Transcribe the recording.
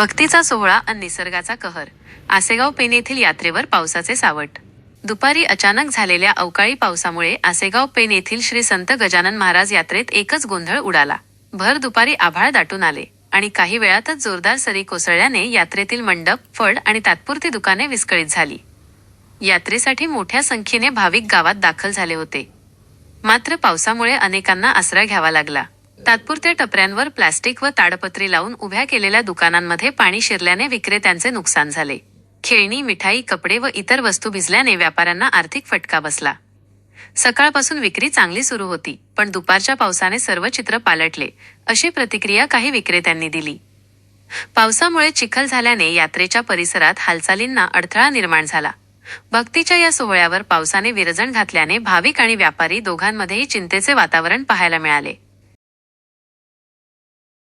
भक्तीचा सोहळा अन निसर्गाचा कहर. आसेगाव पेण येथील यात्रेवर पावसाचे सावट. दुपारी अचानक झालेल्या अवकाळी पावसामुळे आसेगाव पेण येथील श्री संत गजानन महाराज यात्रेत एकच गोंधळ उडाला. भर दुपारी आभाळ दाटून आले आणि काही वेळातच जोरदार सरी कोसळल्याने यात्रेतील मंडप, फळ आणि तात्पुरती दुकाने विस्कळीत झाली. यात्रेसाठी मोठ्या संख्येने भाविक गावात दाखल झाले होते. मात्र पावसामुळे अनेकांना आसरा घ्यावा लागला. तात्पुरत्या टपऱ्यांवर प्लास्टिक व ताडपत्री लावून उभ्या केलेल्या दुकानांमध्ये पाणी शिरल्याने विक्रेत्यांचे नुकसान झाले. खेळणी, मिठाई, कपडे व इतर वस्तू भिजल्याने व्यापाऱ्यांना आर्थिक फटका बसला. सकाळपासून विक्री चांगली सुरू होती, पण दुपारच्या पावसाने सर्व चित्र पालटले, अशी प्रतिक्रिया काही विक्रेत्यांनी दिली. पावसामुळे चिखल झाल्याने यात्रेच्या परिसरात हालचालींना अडथळा निर्माण झाला. भक्तीच्या या सोहळ्यावर पावसाने विरजण घातल्याने भाविक आणि व्यापारी दोघांमध्येही चिंतेचे वातावरण पाहायला मिळाले.